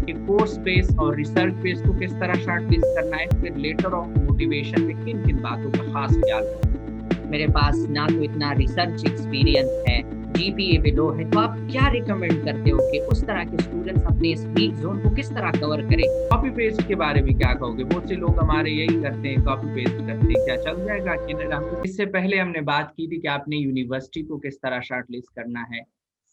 कि course base और research base को किस तरह शॉर्टलिस्ट करना है, फिर लेटर ऑफ मोटिवेशन में किन किन बातों का खास ख्याल रखना है। मेरे पास ना तो इतना रिसर्च एक्सपीरियंस है, जीपीए भी लो है, तो आप क्या रिकमेंड करते हो कि उस तरह के स्टूडेंट्स अपने इस वीक जोन को किस तरह कवर करें? कॉपी पेस्ट के बारे में क्या कहोगे? बहुत से लोग हमारे यही करते हैं, कॉपी पेस्ट करते हैं, क्या चल जाएगा कि नहीं? इससे पहले हमने बात की थी कि आपने यूनिवर्सिटी को किस तरह शॉर्टलिस्ट करना है,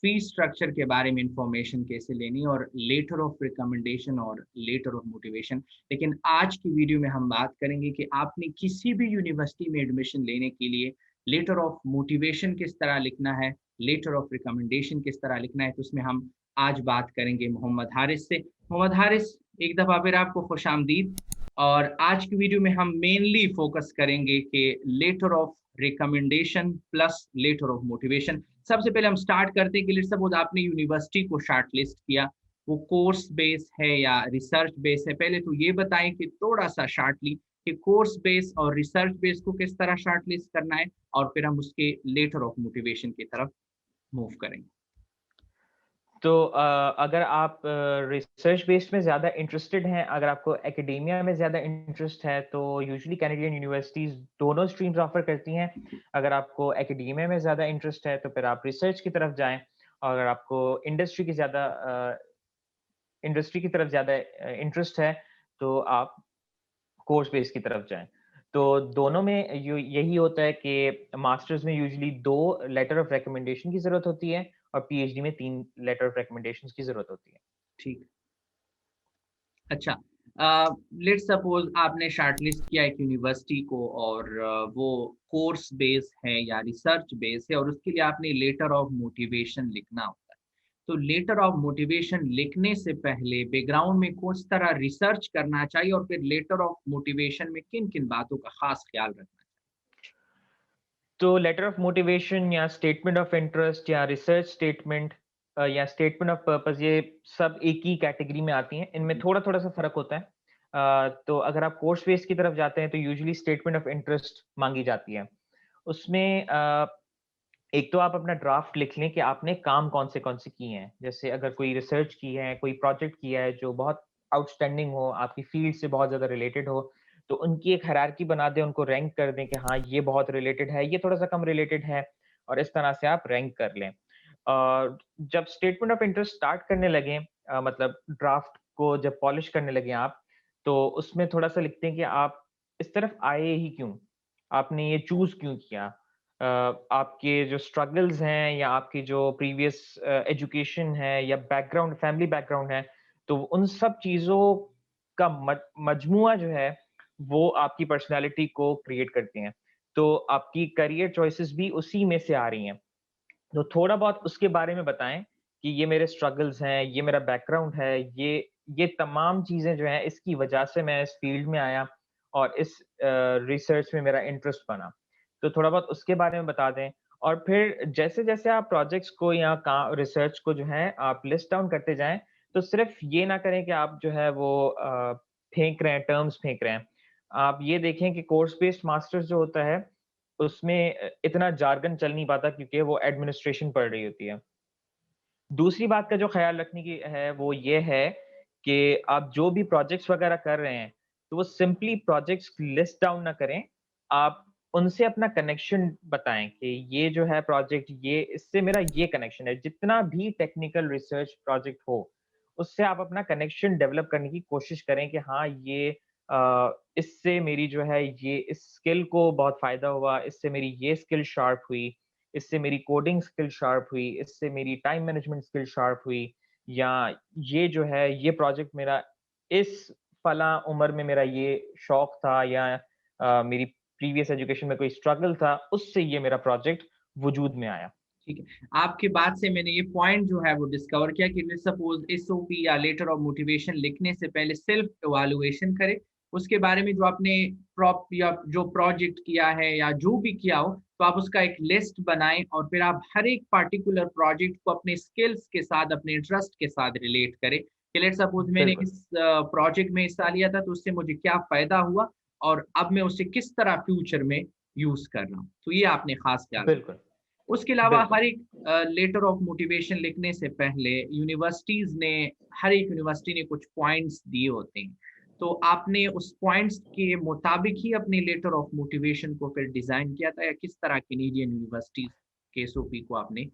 फी स्ट्रक्चर के बारे में इंफॉर्मेशन कैसे लेनी, और लेटर ऑफ रिकमेंडेशन और लेटर ऑफ मोटिवेशन। लेकिन आज की वीडियो में हम बात करेंगे कि आपने किसी भी यूनिवर्सिटी में एडमिशन लेने के लिए लेटर ऑफ मोटिवेशन किस तरह लिखना है, लेटर ऑफ रिकमेंडेशन किस तरह लिखना है। तो उसमें हम आज बात करेंगे मोहम्मद हारिस से। मोहम्मद हारिस, एक दफ़ा फिर आपको खुश आमदीद। और आज की वीडियो में हम मेनली फोकस करेंगे कि letter of recommendation plus letter of motivation. सबसे पहले हम स्टार्ट करते हैं कि लेट्स सपोज आपने यूनिवर्सिटी को शॉर्ट लिस्ट किया, वो कोर्स बेस है या रिसर्च बेस है। पहले तो ये बताएं कि थोड़ा सा शॉर्टली कि कोर्स बेस और रिसर्च बेस को किस तरह शॉर्ट लिस्ट करना है, और फिर हम उसके लेटर ऑफ मोटिवेशन की तरफ मूव करेंगे। तो अगर आप रिसर्च बेस्ड में ज़्यादा इंटरेस्टेड हैं, अगर आपको एकेडेमिया में ज़्यादा इंटरेस्ट है, तो यूजुअली कैनेडियन यूनिवर्सिटीज़ दोनों स्ट्रीम्स ऑफर करती हैं। अगर आपको एकेडेमिया में ज़्यादा इंटरेस्ट है, तो फिर आप रिसर्च की तरफ जाएँ, और अगर आपको इंडस्ट्री की तरफ ज़्यादा इंटरेस्ट है, तो आप कोर्स बेस की तरफ जाएँ। तो दोनों में यही होता है कि मास्टर्स में यूजुअली 2 लेटर ऑफ रिकमेंडेशन की ज़रूरत होती है, और पीएचडी में 3 लेटर ऑफ रिकमेंडेशंस की ज़रूरत होती है। ठीक। अच्छा, लेट्स सपोज आपने शॉर्टलिस्ट किया एक यूनिवर्सिटी को, और वो कोर्स बेस है या रिसर्च बेस है, और उसके लिए आपने लेटर ऑफ मोटिवेशन लिखना होता है। तो लेटर ऑफ मोटिवेशन लिखने से पहले बैकग्राउंड में किस तरह रिसर्च करना चाहिए, और फिर लेटर ऑफ मोटिवेशन में किन किन बातों का खास ख्याल रखना चाहिए? तो लेटर ऑफ मोटिवेशन या स्टेटमेंट ऑफ इंटरेस्ट या रिसर्च स्टेटमेंट या स्टेटमेंट ऑफ पर्पस, ये सब एक ही कैटेगरी में आती हैं। इनमें थोड़ा-थोड़ा सा फ़र्क होता है। तो अगर आप कोर्स बेस की तरफ जाते हैं, तो यूजुअली स्टेटमेंट ऑफ इंटरेस्ट माँगी जाती है। उसमें एक तो आप अपना ड्राफ्ट लिख लें कि आपने काम कौन से किए हैं। जैसे अगर कोई रिसर्च की है, कोई प्रोजेक्ट किया है जो बहुत आउटस्टैंडिंग हो, आपकी फ़ील्ड से बहुत ज़्यादा रिलेटेड हो, तो उनकी एक हायरार्की बना दें, उनको रैंक कर दें कि हाँ, ये बहुत रिलेटेड है, ये थोड़ा-सा कम रिलेटेड है, और इस तरह से आप रैंक कर लें। जब स्टेटमेंट ऑफ इंटरेस्ट स्टार्ट करने लगें, मतलब ड्राफ्ट को जब पॉलिश करने लगें आप, तो उसमें थोड़ा-सा लिखते हैं कि आप इस तरफ आए ही क्यों? आपने ये चूज़ क्यों किया? आपके जो स्ट्रगल्स हैं, या आपकी जो प्रीवियस एजुकेशन है, या बैकग्राउंड, फैमिली बैकग्राउंड है, तो उन सब चीज़ों का मजमूआ जो है, वो आपकी पर्सनैलिटी को क्रिएट करती हैं। तो आपकी करियर चॉइसेस भी उसी में से आ रही हैं। तो थोड़ा बहुत उसके बारे में बताएँ कि ये मेरे स्ट्रगल्स हैं, ये मेरा बैकग्राउंड है, ये तमाम चीज़ें जो हैं, इसकी वजह से मैं इस फ़ील्ड में आया, और इस रिसर्च में मेरा इंटरेस्ट बना। तो थोड़ा बहुत उसके बारे में बता दें, और फिर जैसे-जैसे आप प्रोजेक्ट्स को या का रिसर्च को जो है आप लिस्ट डाउन करते जाएँ, तो सिर्फ़ ये ना करें कि आप जो है वो फेंक रहे हैं, टर्म्स फेंक रहे हैं। आप ये देखें कि कोर्स बेस्ड मास्टर्स जो होता है, उसमें इतना जार्गन चल नहीं पाता, क्योंकि वो एडमिनिस्ट्रेशन पड़ रही होती है। दूसरी बात का जो ख़्याल रखने की है, वो ये है कि आप जो भी प्रोजेक्ट्स वग़ैरह कर रहे हैं, तो वो सिंपली प्रोजेक्ट्स लिस्ट डाउन ना करें। आप उनसे अपना कनेक्शन बताएँ कि ये जो है प्रोजेक्ट, ये इससे मेरा ये कनेक्शन है। जितना भी टेक्निकल रिसर्च प्रोजेक्ट हो, उससे आप अपना कनेक्शन डेवलप करने की कोशिश करें कि हाँ, इससे मेरी जो है, ये इस स्किल को बहुत फ़ायदा हुआ, इससे मेरी ये स्किल शार्प हुई, इससे मेरी कोडिंग स्किल शार्प हुई, इससे मेरी टाइम मैनेजमेंट स्किल शार्प हुई, या ये जो है, ये प्रोजेक्ट मेरा इस फलाँ उम्र में मेरा ये शौक था, या मेरी प्रीवियस एजुकेशन में कोई स्ट्रगल था, उससे ये मेरा प्रोजेक्ट वजूद में आया। ठीक है। आपकी बात से मैंने ये पॉइंट जो है वो डिस्कवर किया कि लेट्स सपोज एसओपी या लेटर ऑफ मोटिवेशन लिखने से पहले सेल्फ इवैल्यूएशन करें। उसके बारे में जो आपने प्रॉप या जो प्रोजेक्ट किया है या जो भी किया हो, तो आप उसका एक लिस्ट बनाएँ, और फिर आप हर एक पार्टिकुलर प्रोजेक्ट को अपने स्किल्स के साथ, अपने इंटरेस्ट के साथ रिलेट करें कि लेट्स सपोज मैंने बिल्कुल, इस प्रोजेक्ट में हिस्सा लिया था, तो उससे मुझे क्या फ़ायदा हुआ, और अब मैं उसे किस तरह फ्यूचर में यूज़ कर रहा हूँ। तो ये आपने खास ख्याल रखा। बिल्कुल। उसके अलावा बिल्कुल। हर एक लेटर ऑफ मोटिवेशन लिखने से पहले हर एक यूनिवर्सिटी ने कुछ पॉइंट्स दिए होते हैं। तो आपने उस पॉइंट्स के मुताबिक ही अपने लेटर ऑफ मोटिवेशन को फिर डिज़ाइन किया था या किस तरह कैनेडियन यूनिवर्सिटीज़ के एसओपी को आपने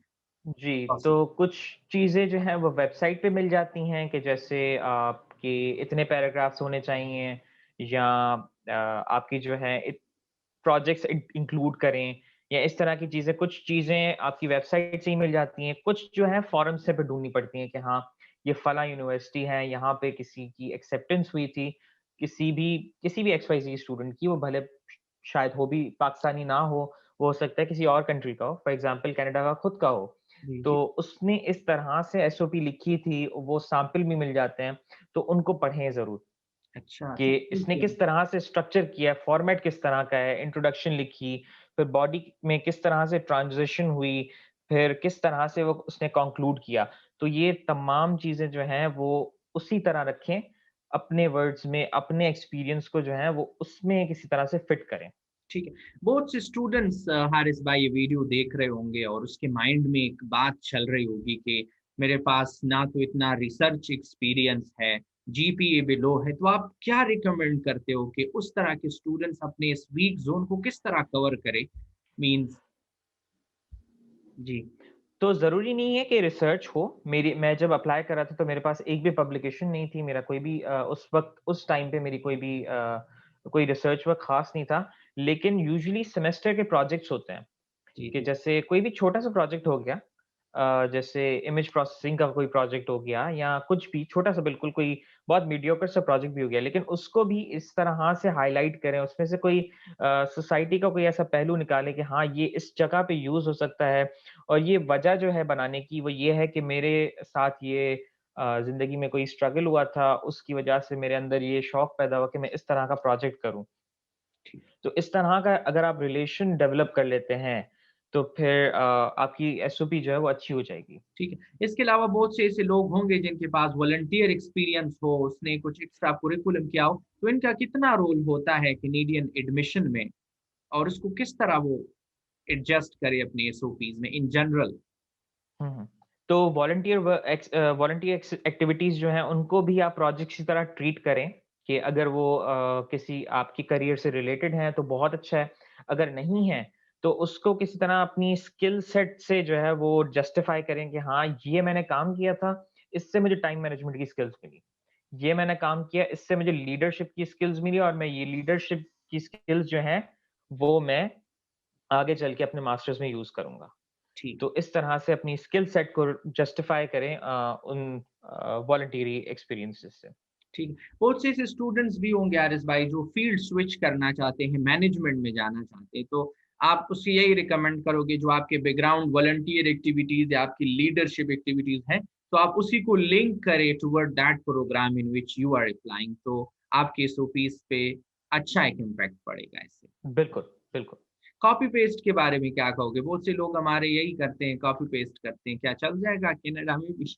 जी, फॉलो तो कुछ चीज़ें जो हैं वो वेबसाइट पे मिल जाती हैं कि जैसे आपके इतने पैराग्राफ्स होने चाहिए या आपकी जो है प्रोजेक्ट्स इंक्लूड करें या इस तरह की चीज़ें, कुछ चीज़ें आपकी वेबसाइट से ही मिल जाती हैं, कुछ जो है फ़ॉरम से पे ढूँढनी पड़ती हैं कि हाँ, ये फलाँ यूनिवर्सिटी है, यहाँ पे किसी की एक्सेप्टेंस हुई थी, किसी भी एक्स-वाई-ज़ेड स्टूडेंट की, वो भले शायद वो भी पाकिस्तानी ना हो सकता है किसी और कंट्री का हो, फॉर एग्ज़ाम्पल कनाडा का खुद का हो। जी, तो जी। उसने इस तरह से एसओपी लिखी थी, वो सैंपल भी मिल जाते हैं, तो उनको पढ़ें ज़रूर। अच्छा, कि अच्छा, इसने ठीक है। किस तरह से स्ट्रक्चर किया है, फॉर्मेट किस तरह का है, इंट्रोडक्शन लिखी, फिर बॉडी में किस तरह से ट्रांज़िशन हुई, फिर किस तरह से वो उसने कंक्लूड किया। तो ये तमाम चीज़ें जो हैं वो उसी तरह रखें, अपने वर्ड्स में, अपने एक्सपीरियंस को जो है वो उसमें किसी तरह से फिट करें। ठीक है। बहुत से स्टूडेंट्स हारिस भाई ये वीडियो देख रहे होंगे और उसके माइंड में एक बात चल रही होगी कि मेरे पास ना तो इतना रिसर्च एक्सपीरियंस है, जीपीए भी लो है, तो आप क्या रिकमेंड करते हो कि उस तरह के स्टूडेंट्स अपने इस वीक ज़ोन को किस तरह कवर करें? मीन्स जी, तो ज़रूरी नहीं है कि रिसर्च हो। मैं जब अप्लाई कर रहा था तो मेरे पास एक भी पब्लिकेशन नहीं थी। मेरा कोई भी उस वक़्त उस टाइम पे मेरी कोई रिसर्च वर्क ख़ास नहीं था। लेकिन यूजुअली सेमेस्टर के प्रोजेक्ट्स होते हैं। जी, कि जी। जैसे कोई भी छोटा-सा प्रोजेक्ट हो गया जैसे इमेज प्रोसेसिंग का कोई प्रोजेक्ट हो गया या कुछ भी छोटा-सा बिल्कुल कोई बहुत मीडियोकर सा प्रोजेक्ट भी हो गया, लेकिन उसको भी इस तरह से हाइलाइट करें, उसमें से कोई सोसाइटी का कोई ऐसा पहलू निकालें कि हाँ, ये इस जगह पे यूज़ हो सकता है और ये वजह जो है बनाने की वो ये है कि मेरे साथ ये ज़िंदगी में कोई स्ट्रगल हुआ था, उसकी वजह से मेरे अंदर ये शौक पैदा हुआ कि मैं इस तरह का प्रोजेक्ट करूँ। ठीक तो इस तरह का अगर आप रिलेशन डेवलप कर लेते हैं, तो फिर आपकी एसओपी जो है वो अच्छी हो जाएगी। ठीक है। इसके अलावा बहुत से ऐसे लोग होंगे जिनके पास वॉलंटियर एक्सपीरियंस हो, उसने कुछ एक्स्ट्रा करिकुलम किया हो, तो इनका कितना रोल होता है कैनेडियन एडमिशन में और उसको किस तरह वो एडजस्ट करे अपने एसओपीज़ में इन जनरल? हुँ, हुँ। तो वॉलंटियर एक्टिविटीज़ जो हैं, उनको भी आप प्रोजेक्ट्स की तरह ट्रीट करें कि अगर वो किसी आपके करियर से रिलेटेड हैं, तो बहुत अच्छा है। अगर नहीं है, तो उसको किसी तरह अपनी स्किल सेट से जो है वो जस्टिफाई करें कि हाँ, ये मैंने काम किया था, इससे मुझे टाइम मैनेजमेंट की स्किल्स मिली। ये मैंने काम किया, इससे मुझे लीडरशिप की स्किल्स मिली और मैं ये लीडरशिप की स्किल्स जो हैं, वो मैं आगे चल के अपने मास्टर्स में यूज़ करूँगा। ठीक तो इस तरह से अपनी स्किल सेट को जस्टिफाई करें उन वॉलंटरी एक्सपीरियंसेस से। ठीक है। बहुत से ऐसे स्टूडेंट्स भी होंगे आरिस भाई जो फील्ड स्विच करना चाहते हैं, मैनेजमेंट में जाना चाहते हैं, तो आप उससे यही रिकमेंड करोगे जो आपके बैकग्राउंड वॉलंटियर एक्टिविटीज़ या आपकी लीडरशिप एक्टिविटीज़ हैं, तो आप उसी को लिंक करें toward that programme in which you are applying तो आपके एसओपीज़ पे अच्छा एक इम्पैक्ट पड़ेगा इससे। बिल्कुल, बिल्कुल। कॉपी पेस्ट के बारे में क्या कहोगे? बहुत से लोग हमारे यही करते हैं, कॉपी पेस्ट करते हैं, क्या चल जाएगा कनाडा में भी?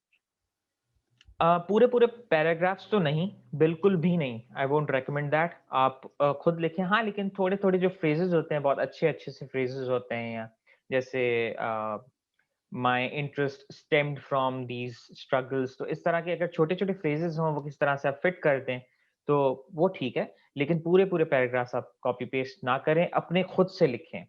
पूरे-पूरे पैराग्राफ्स तो नहीं, बिल्कुल भी नहीं। I won't recommend that. आप खुद लिखें हाँ, लेकिन थोड़े-थोड़े जो फ्रेजेज़ होते हैं, बहुत अच्छे-अच्छे से फ्रेजेज़ होते हैं या जैसे my interest stemmed from these struggles तो इस तरह के अगर छोटे-छोटे फ्रेजेज़ हों, वो किस तरह से आप फिट कर दें, तो वो ठीक है। लेकिन पूरे-पूरे पैराग्राफ्स आप कॉपी पेस्ट ना करें, अपने खुद से लिखें।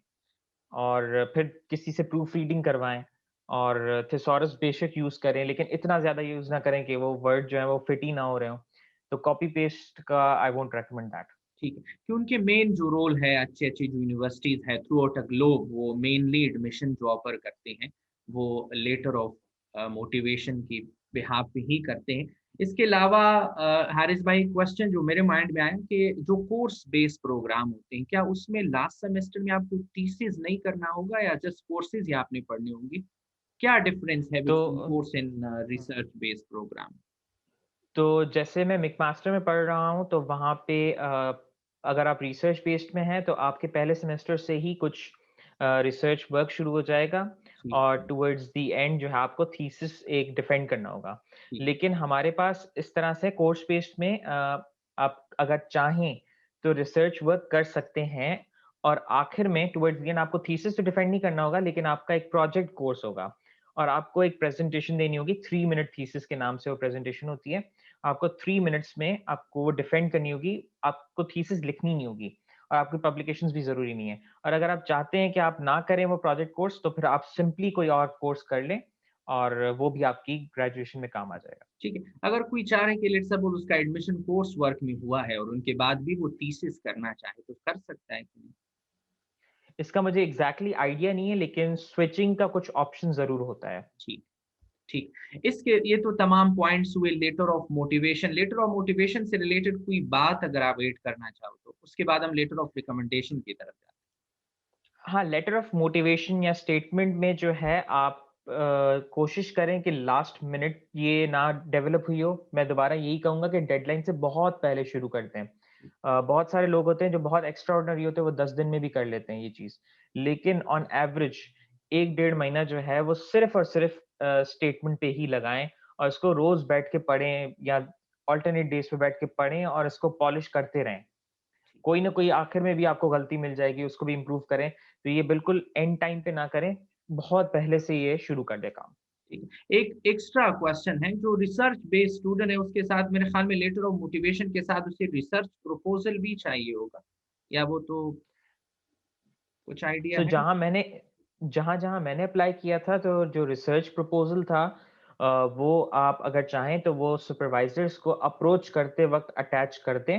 और फिर किसी से प्रूफ रीडिंग करवाएँ और थिसॉरस बेशक यूज़ करें, लेकिन इतना ज़्यादा यूज़ ना करें कि वो वर्ड जो है वो फिट ही ना हो रहे हों। तो कॉपी पेस्ट का आई वोंट रिकमेंड दैट। ठीक है, कि उनके मेन जो रोल है अच्छी-अच्छी जो यूनिवर्सिटीज़ है थ्रू आउट अ ग्लोब वो मेनली एडमिशन जो ऑफ़र करते हैं, वो लेटर ऑफ मोटिवेशन की बिहाफ़ पे ही करते हैं। इसके अलावा हारिस भाई क्वेश्चन जो मेरे माइंड में आया कि जो कोर्स बेस्ड प्रोग्राम होते हैं, क्या उसमें लास्ट सेमेस्टर में आपको थीसिस नहीं करना होगा या जस्ट कोर्सेज़ ही आपने पढ़ने होंगे? क्या डिफरेंस है तो between course and research based programme? तो जैसे मैं मिकमास्टर में पढ़ रहा हूँ, तो वहाँ पे अगर आप रिसर्च बेस्ड में हैं, तो आपके पहले सेमेस्टर से ही कुछ रिसर्च वर्क शुरू हो जाएगा ठीक और है, टुवर्ड्स द एंड जो है आपको थीसिस एक डिफेंड करना होगा। ठीक, लेकिन हमारे पास इस तरह से कोर्स बेस्ड में आप अगर चाहें, तो रिसर्च वर्क कर सकते हैं और आखिर में टुवर्ड्स द एंड आपको थीसिस तो डिफेंड नहीं करना होगा, लेकिन आपका एक प्रोजेक्ट कोर्स होगा और आपको एक प्रेजेंटेशन देनी होगी। 3 मिनट थीसिस के नाम से वो प्रेजेंटेशन होती है। आपको 3 मिनट्स में आपको वो डिफेंड करनी होगी, आपको थीसिस लिखनी नहीं होगी और आपकी पब्लिकेशंस भी ज़रूरी नहीं है। और अगर आप चाहते हैं कि आप ना करें वो प्रोजेक्ट कोर्स, तो फिर आप सिंपली कोई और कोर्स कर लें और वो भी आपकी ग्रेजुएशन में काम आ जाएगा। ठीक है। अगर कोई चाह रहा है कि लेट्स सपोज़ उसका एडमिशन कोर्स वर्क में हुआ है और उनके बाद भी वो थीसिस करना चाहे, तो कर सकता है कि नहीं? इसका मुझे एग्ज़ैक्टली आइडिया नहीं है, लेकिन स्विचिंग का कुछ ऑप्शन ज़रूर होता है। ठीक, ठीक। इसके ये तो तमाम पॉइंट्स हुए letter of motivation. Letter of motivation से रिलेटेड कोई बात अगर आप ऐड करना चाहो तो, उसके बाद हम लेटर ऑफ रिकमेंडेशन की तरफ जाते हाँ, लेटर ऑफ मोटिवेशन या स्टेटमेंट में जो है आप कोशिश करें कि लास्ट मिनट ये ना डेवलप हुई हो। मैं दोबारा यही कहूँगा कि डेडलाइन से बहुत पहले शुरू करते हैं। बहुत सारे लोग होते हैं जो बहुत एक्स्ट्राऑर्डिनरी होते हैं, वो 10 दिन में भी कर लेते हैं ये चीज़। लेकिन ऑन एवरेज 1 डेढ़ महीना जो है वो सिर्फ़ और सिर्फ़ स्टेटमेंट पे ही लगाएँ और इसको रोज़ बैठ के पढ़ें या अल्टरनेट डेज़ पे बैठ के पढ़ें और इसको पॉलिश करते रहें। कोई ना कोई आखिर में भी आपको गलती मिल जाएगी, उसको भी इम्प्रूव करें। तो ये बिल्कुल एंड टाइम पे ना करें, बहुत पहले से ये शुरू कर दें काम। ठीक है। एक एक्स्ट्रा क्वेश्चन है, जो रिसर्च बेस्ड स्टूडेंट है उसके साथ मेरे ख्याल में लेटर ऑफ मोटिवेशन के साथ उसे रिसर्च प्रपोज़ल भी चाहिए होगा, या वो तो कुछ आइडिया सो है? जहाँ-जहाँ मैंने अप्लाई किया था, तो जो रिसर्च प्रपोज़ल था वो आप अगर चाहें तो वो सुपरवाइज़र्स को अप्रोच करते वक़्त अटैच कर दें।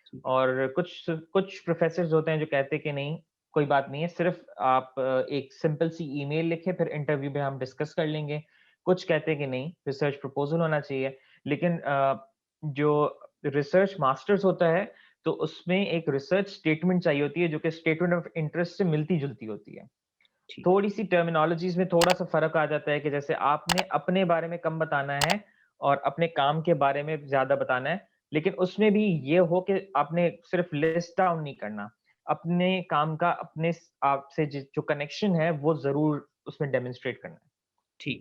ठीक, और कुछ प्रोफ़ेसर्स होते हैं जो कहते हैं कि नहीं, कोई बात नहीं है, सिर्फ़ आप एक सिंपल सी ईमेल लिखें, फिर इंटरव्यू में हम डिस्कस कर लेंगे। कुछ कहते हैं कि नहीं, रिसर्च प्रपोज़ल होना चाहिए। लेकिन जो रिसर्च मास्टर्स होता है, तो उसमें एक रिसर्च स्टेटमेंट चाहिए होती है, जो कि स्टेटमेंट ऑफ इंटरेस्ट से मिलती-जुलती होती है। ठीक, थोड़ी-सी टर्मिनोलॉजीज़ में थोड़ा-सा फ़र्क आ जाता है कि जैसे आपने अपने बारे में कम बताना है और अपने काम के बारे में ज़्यादा बताना है, लेकिन उसमें भी ये हो कि आपने सिर्फ़ लिस्ट डाउन नहीं करना। अपने काम का अपने स आपसे जो कनेक्शन है, वो ज़रूर उसमें डेmonstrate करना है।